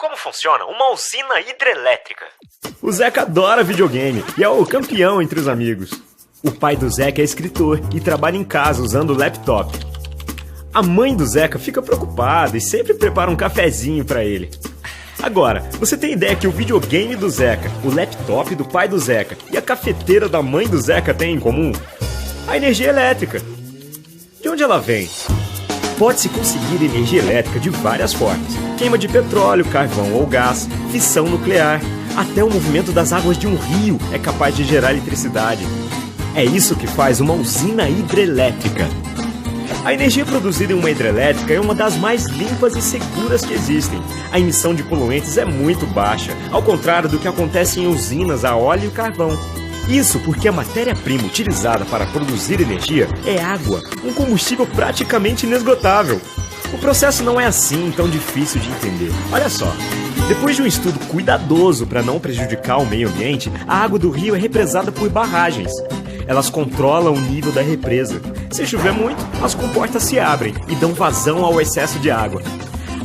Como funciona uma usina hidrelétrica? O Zeca adora videogame e é o campeão entre os amigos. O pai do Zeca é escritor e trabalha em casa usando o laptop. A mãe do Zeca fica preocupada e sempre prepara um cafezinho para ele. Agora, você tem ideia que o videogame do Zeca, o laptop do pai do Zeca e a cafeteira da mãe do Zeca têm em comum? A energia elétrica. De onde ela vem? Pode-se conseguir energia elétrica de várias formas. Queima de petróleo, carvão ou gás, fissão nuclear. Até o movimento das águas de um rio é capaz de gerar eletricidade. É isso que faz uma usina hidrelétrica. A energia produzida em uma hidrelétrica é uma das mais limpas e seguras que existem. A emissão de poluentes é muito baixa, ao contrário do que acontece em usinas a óleo e carvão. Isso porque a matéria-prima utilizada para produzir energia é água, um combustível praticamente inesgotável. O processo não é assim tão difícil de entender. Olha só, depois de um estudo cuidadoso para não prejudicar o meio ambiente, a água do rio é represada por barragens. Elas controlam o nível da represa. Se chover muito, as comportas se abrem e dão vazão ao excesso de água.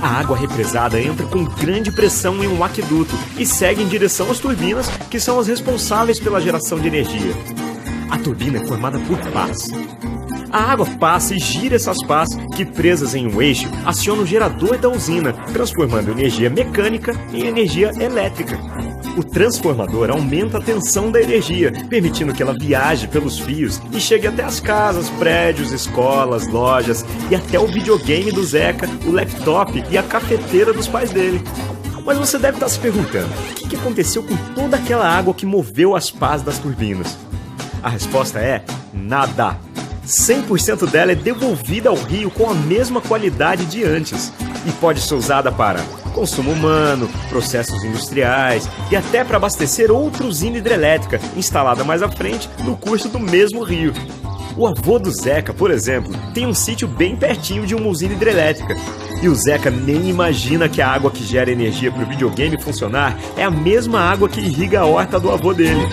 A água represada entra com grande pressão em um aqueduto e segue em direção às turbinas, que são as responsáveis pela geração de energia. A turbina é formada por pás. A água passa e gira essas pás, que presas em um eixo, acionam o gerador da usina, transformando energia mecânica em energia elétrica. O transformador aumenta a tensão da energia, permitindo que ela viaje pelos fios e chegue até as casas, prédios, escolas, lojas e até o videogame do Zeca, o laptop e a cafeteira dos pais dele. Mas você deve estar se perguntando, o que aconteceu com toda aquela água que moveu as pás das turbinas? A resposta é nada. 100% dela é devolvida ao rio com a mesma qualidade de antes e pode ser usada para consumo humano, processos industriais e até para abastecer outra usina hidrelétrica instalada mais à frente no curso do mesmo rio. O avô do Zeca, por exemplo, tem um sítio bem pertinho de uma usina hidrelétrica. E o Zeca nem imagina que a água que gera energia para o videogame funcionar é a mesma água que irriga a horta do avô dele.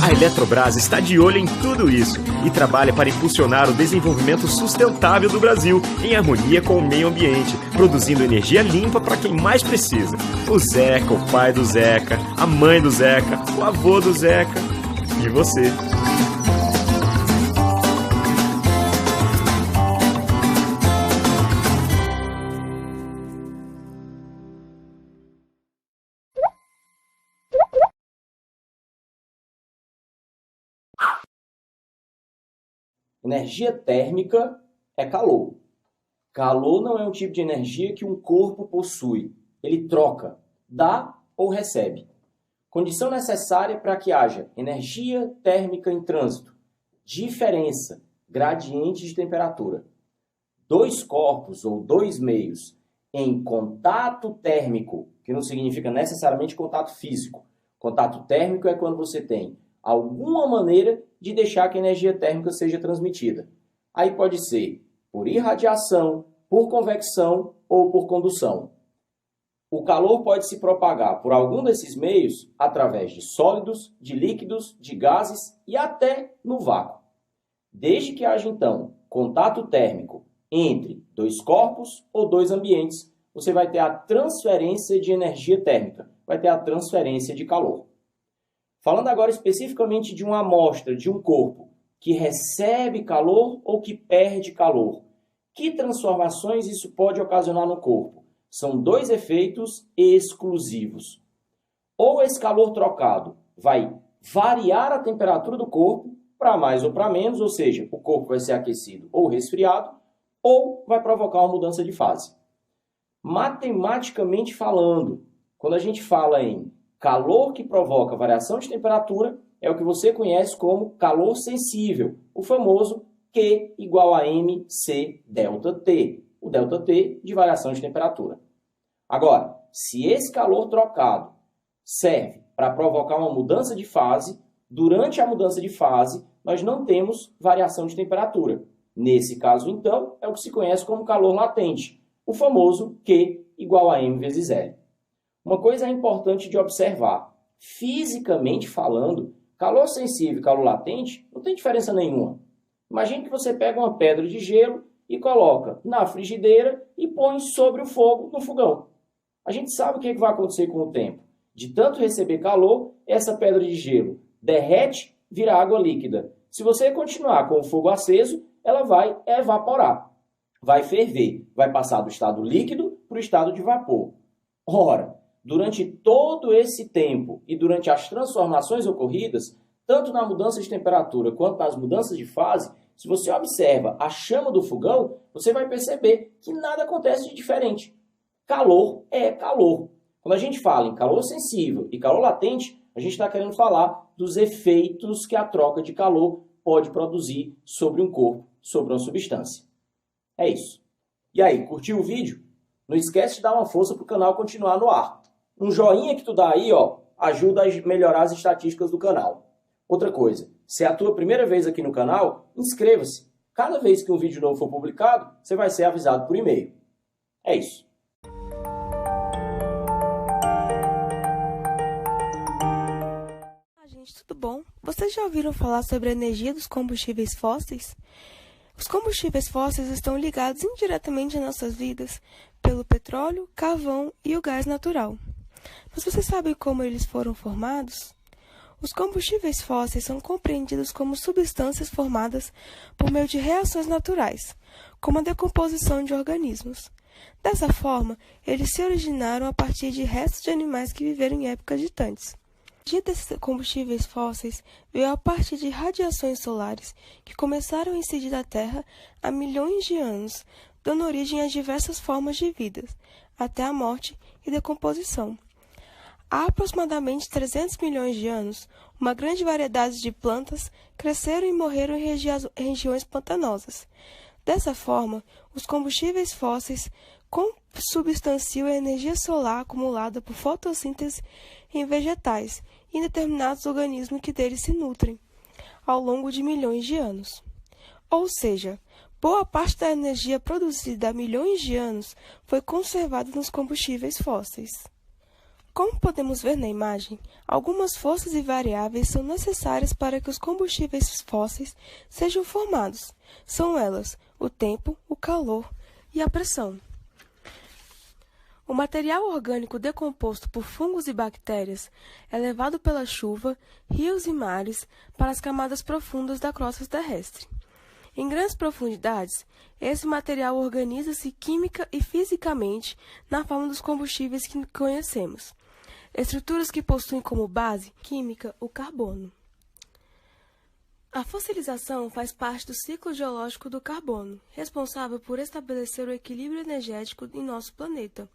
A Eletrobras está de olho em tudo isso e trabalha para impulsionar o desenvolvimento sustentável do Brasil em harmonia com o meio ambiente, produzindo energia limpa para quem mais precisa. O Zeca, o pai do Zeca, a mãe do Zeca, o avô do Zeca e você. Energia térmica é calor. Calor não é um tipo de energia que um corpo possui. Ele troca, dá ou recebe. Condição necessária para que haja energia térmica em trânsito. Diferença, gradiente de temperatura. Dois corpos ou dois meios em contato térmico, que não significa necessariamente contato físico. Contato térmico é quando você tem alguma maneira de deixar que a energia térmica seja transmitida. Aí pode ser por irradiação, por convecção ou por condução. O calor pode se propagar por algum desses meios através de sólidos, de líquidos, de gases e até no vácuo. Desde que haja, então, contato térmico entre dois corpos ou dois ambientes, você vai ter a transferência de energia térmica, vai ter a transferência de calor. Falando agora especificamente de uma amostra, de um corpo que recebe calor ou que perde calor, que transformações isso pode ocasionar no corpo? São dois efeitos exclusivos. Ou esse calor trocado vai variar a temperatura do corpo para mais ou para menos, ou seja, o corpo vai ser aquecido ou resfriado, ou vai provocar uma mudança de fase. Matematicamente falando, quando a gente fala em calor que provoca variação de temperatura, é o que você conhece como calor sensível, o famoso Q igual a mc ΔT, o ΔT de variação de temperatura. Agora, se esse calor trocado serve para provocar uma mudança de fase, durante a mudança de fase, nós não temos variação de temperatura. Nesse caso, então, é o que se conhece como calor latente, o famoso Q igual a M vezes L. Uma coisa é importante de observar. Fisicamente falando, calor sensível e calor latente não tem diferença nenhuma. Imagine que você pega uma pedra de gelo e coloca na frigideira e põe sobre o fogo no fogão. A gente sabe o que vai acontecer com o tempo. De tanto receber calor, essa pedra de gelo derrete, vira água líquida. Se você continuar com o fogo aceso, ela vai evaporar, vai ferver, vai passar do estado líquido para o estado de vapor. Ora, durante todo esse tempo e durante as transformações ocorridas, tanto na mudança de temperatura quanto nas mudanças de fase, se você observa a chama do fogão, você vai perceber que nada acontece de diferente. Calor é calor. Quando a gente fala em calor sensível e calor latente, a gente está querendo falar dos efeitos que a troca de calor pode produzir sobre um corpo, sobre uma substância. É isso. E aí, curtiu o vídeo? Não esquece de dar uma força para o canal continuar no ar. Um joinha que tu dá aí, ajuda a melhorar as estatísticas do canal. Outra coisa, se é a tua primeira vez aqui no canal, inscreva-se. Cada vez que um vídeo novo for publicado, você vai ser avisado por e-mail. É isso. Tudo bom? Vocês já ouviram falar sobre a energia dos combustíveis fósseis? Os combustíveis fósseis estão ligados indiretamente às nossas vidas pelo petróleo, carvão e o gás natural. Mas vocês sabem como eles foram formados? Os combustíveis fósseis são compreendidos como substâncias formadas por meio de reações naturais, como a decomposição de organismos. Dessa forma, eles se originaram a partir de restos de animais que viveram em épocas distantes. A energia desses combustíveis fósseis veio a partir de radiações solares que começaram a incidir na Terra há milhões de anos, dando origem a diversas formas de vida, até a morte e decomposição. Há aproximadamente 300 milhões de anos, uma grande variedade de plantas cresceram e morreram em regiões pantanosas. Dessa forma, os combustíveis fósseis consubstanciam a energia solar acumulada por fotossíntese em vegetais e em determinados organismos que deles se nutrem, ao longo de milhões de anos. Ou seja, boa parte da energia produzida há milhões de anos foi conservada nos combustíveis fósseis. Como podemos ver na imagem, algumas forças e variáveis são necessárias para que os combustíveis fósseis sejam formados. São elas o tempo, o calor e a pressão. O material orgânico decomposto por fungos e bactérias é levado pela chuva, rios e mares para as camadas profundas da crosta terrestre. Em grandes profundidades, esse material organiza-se química e fisicamente na forma dos combustíveis que conhecemos, estruturas que possuem como base química o carbono. A fossilização faz parte do ciclo geológico do carbono, responsável por estabelecer o equilíbrio energético em nosso planeta,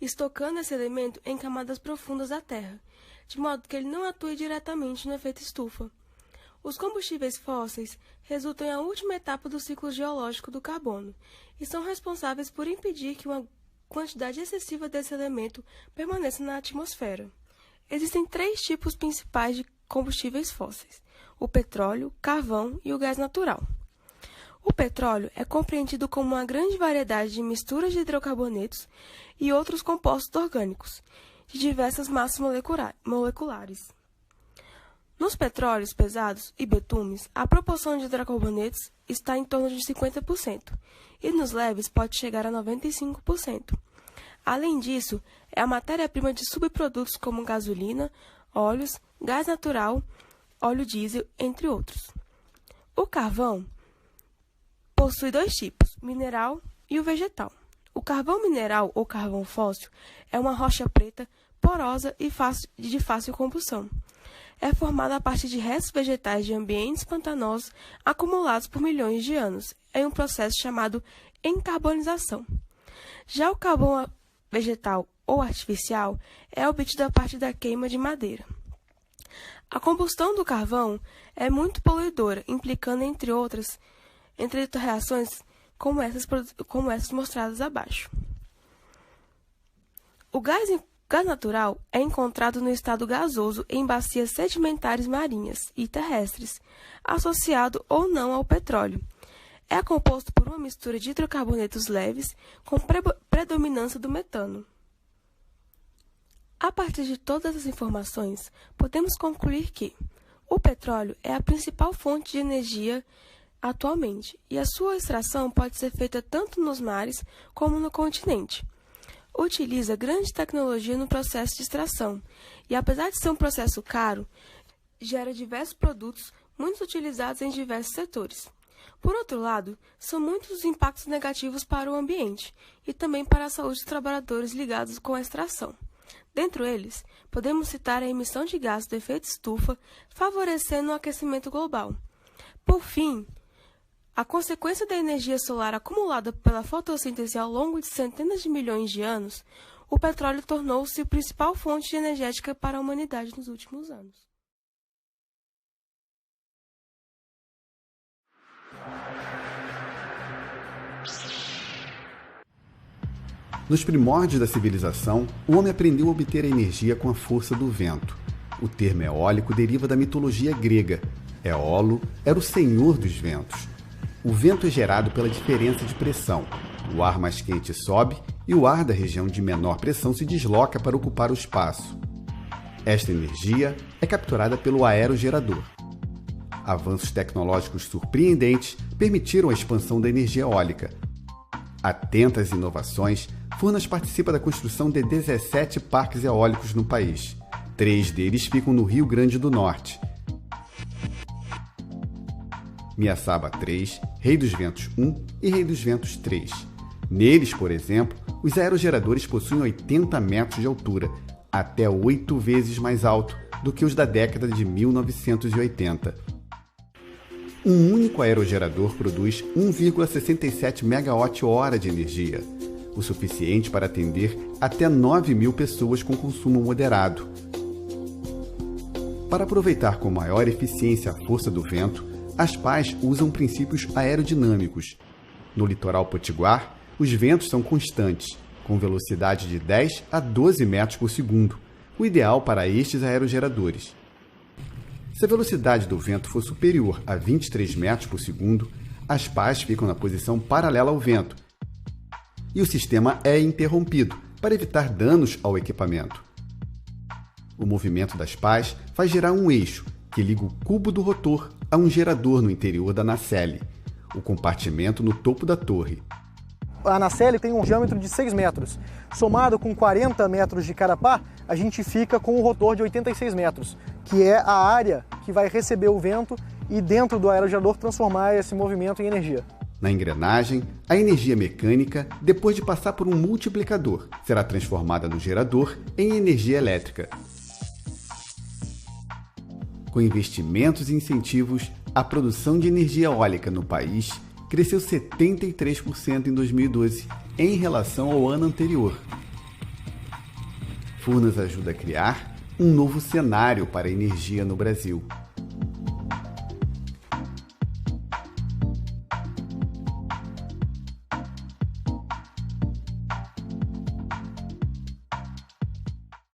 estocando esse elemento em camadas profundas da Terra, de modo que ele não atue diretamente no efeito estufa. Os combustíveis fósseis resultam em a última etapa do ciclo geológico do carbono e são responsáveis por impedir que uma quantidade excessiva desse elemento permaneça na atmosfera. Existem 3 tipos principais de combustíveis fósseis: o petróleo, carvão e o gás natural. O petróleo é compreendido como uma grande variedade de misturas de hidrocarbonetos e outros compostos orgânicos, de diversas massas moleculares. Nos petróleos pesados e betumes, a proporção de hidrocarbonetos está em torno de 50%, e nos leves pode chegar a 95%. Além disso, é a matéria-prima de subprodutos como gasolina, óleos, gás natural, óleo diesel, entre outros. O carvão possui 2 tipos, mineral e o vegetal. O carvão mineral ou carvão fóssil é uma rocha preta, porosa e de fácil combustão. É formada a partir de restos vegetais de ambientes pantanosos acumulados por milhões de anos, em um processo chamado encarbonização. Já o carvão vegetal ou artificial é obtido a partir da queima de madeira. A combustão do carvão é muito poluidora, implicando, entre reações como essas mostradas abaixo. O gás natural é encontrado no estado gasoso em bacias sedimentares marinhas e terrestres, associado ou não ao petróleo. É composto por uma mistura de hidrocarbonetos leves com predominância do metano. A partir de todas as informações, podemos concluir que o petróleo é a principal fonte de energia atualmente, e a sua extração pode ser feita tanto nos mares como no continente. utiliza grande tecnologia no processo de extração e, apesar de ser um processo caro, gera diversos produtos muito utilizados em diversos setores. Por outro lado, são muitos os impactos negativos para o ambiente e também para a saúde dos trabalhadores ligados com a extração. Dentre eles, podemos citar a emissão de gases do efeito estufa, favorecendo o aquecimento global. Por fim, a consequência da energia solar acumulada pela fotossíntese ao longo de centenas de milhões de anos, o petróleo tornou-se a principal fonte energética para a humanidade nos últimos anos. Nos primórdios da civilização, o homem aprendeu a obter a energia com a força do vento. O termo eólico deriva da mitologia grega. Éolo era o senhor dos ventos. O vento é gerado pela diferença de pressão. O ar mais quente sobe e o ar da região de menor pressão se desloca para ocupar o espaço. Esta energia é capturada pelo aerogerador. Avanços tecnológicos surpreendentes permitiram a expansão da energia eólica. Atentas inovações, Furnas participa da construção de 17 parques eólicos no país. 3 deles ficam no Rio Grande do Norte. Miaçaba 3, Rei dos Ventos 1 e Rei dos Ventos 3. Neles, por exemplo, os aerogeradores possuem 80 metros de altura, até 8 vezes mais alto do que os da década de 1980. Um único aerogerador produz 1,67 megawatt-hora de energia, o suficiente para atender até 9.000 pessoas com consumo moderado. Para aproveitar com maior eficiência a força do vento, as pás usam princípios aerodinâmicos. No litoral potiguar, os ventos são constantes, com velocidade de 10 a 12 metros por segundo, o ideal para estes aerogeradores. Se a velocidade do vento for superior a 23 metros por segundo, as pás ficam na posição paralela ao vento e o sistema é interrompido para evitar danos ao equipamento. O movimento das pás faz girar um eixo que liga o cubo do rotor a um gerador no interior da nacelle, o compartimento no topo da torre. A nacelle tem um diâmetro de 6 metros. Somado com 40 metros de carapá, a gente fica com um rotor de 86 metros, que é a área que vai receber o vento e dentro do aerogerador transformar esse movimento em energia. Na engrenagem, a energia mecânica, depois de passar por um multiplicador, será transformada no gerador em energia elétrica. Com investimentos e incentivos, a produção de energia eólica no país cresceu 73% em 2012, em relação ao ano anterior. Furnas ajuda a criar um novo cenário para a energia no Brasil.